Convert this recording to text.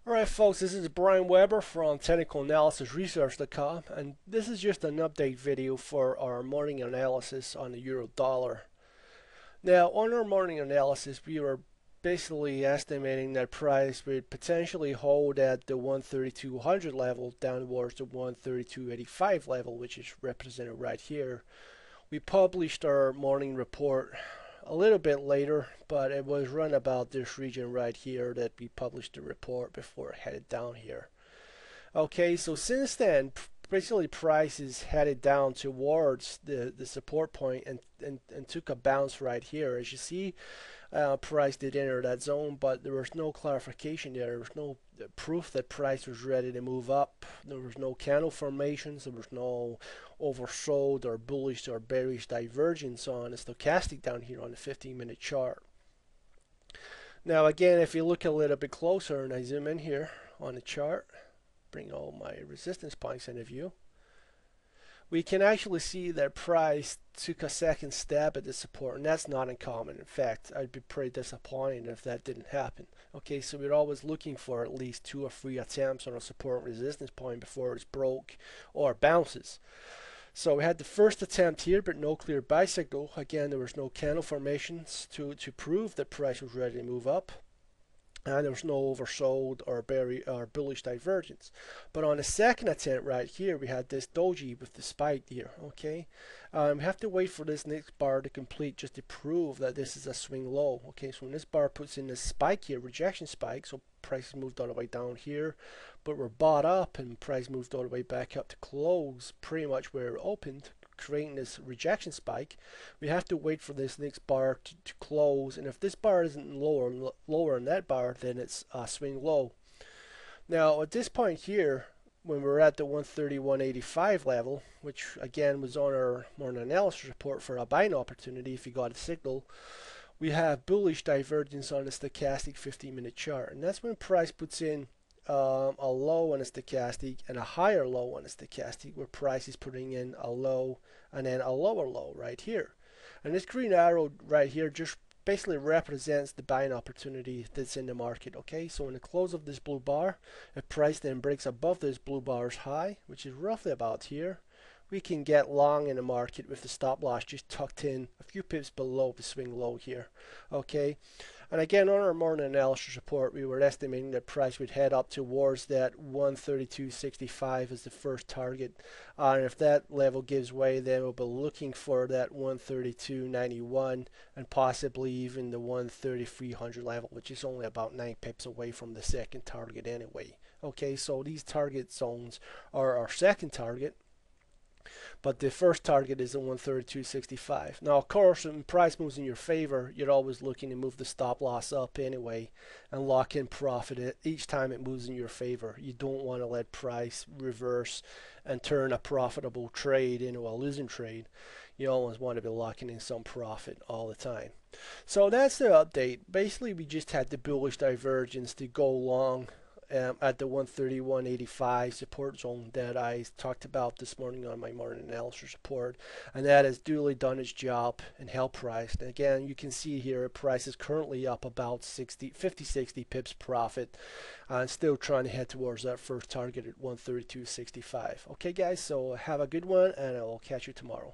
Alright folks, this is Brian Weber from technicalanalysis.research.com, and this is just an update video for our morning analysis on the euro dollar. Now on our morning analysis we were basically estimating that price would potentially hold at the 13200 level down towards the 13285 level, which is represented right here. We published our morning report a little bit later, but it was run about this region right here that we published the report before it headed down here. Okay, so since then, basically price is headed down towards the support point and took a bounce right here. As you see, price did enter that zone, but there was no clarification there. There was no proof that price was ready to move up. There was no candle formations. There was no oversold or bullish or bearish divergence on the stochastic down here on the 15-minute chart. Now again, if you look a little bit closer and I zoom in here on the chart, bring all my resistance points into view, we can actually see that price took a second stab at the support, and that's not uncommon. In fact, I'd be pretty disappointed if that didn't happen. Okay, so we're always looking for at least 2 or 3 attempts on a support and resistance point before it's broke or bounces. So we had the first attempt here, but no clear buy signal. Again, there was no candle formations to prove that price was ready to move up. And there was no oversold or bullish divergence. But on the second attempt right here, we had this doji with the spike here. Okay, we have to wait for this next bar to complete just to prove that this is a swing low. Okay, so when this bar puts in this spike here, rejection spike, so price moved all the way down here, but we're bought up and price moved all the way back up to close pretty much where it opened, creating this rejection spike. We have to wait for this next bar to close, and if this bar isn't lower than that bar, then it's a swing low. Now at this point here, when we're at the 131.85 level, which again was on our morning analysis report for a buying opportunity if you got a signal, we have bullish divergence on the stochastic 15-minute chart, and that's when price puts in a low on a stochastic and a higher low on a stochastic, where price is putting in a low and then a lower low right here. And this green arrow right here just basically represents the buying opportunity that's in the market. Okay, so in the close of this blue bar, if price then breaks above this blue bar's high, which is roughly about here, we can get long in the market with the stop loss just tucked in a few pips below the swing low here. Okay, and again on our morning analysis report, we were estimating that price would head up towards that 132.65 as the first target, and if that level gives way, then we'll be looking for that 132.91 and possibly even the 13300 level, which is only about 9 pips away from the second target anyway. Okay, so these target zones are our second target, but the first target is the 132.65. Now of course, when price moves in your favor, you're always looking to move the stop loss up anyway and lock in profit each time it moves in your favor. You don't want to let price reverse and turn a profitable trade into a losing trade. You always want to be locking in some profit all the time. So that's the update. Basically we just had the bullish divergence to go long at the 131.85 support zone that I talked about this morning on my morning analysis report, and that has duly done its job and held price. And again, you can see here price is currently up about 50-60 pips profit, and still trying to head towards that first target at 132.65. Okay guys, so have a good one and I will catch you tomorrow.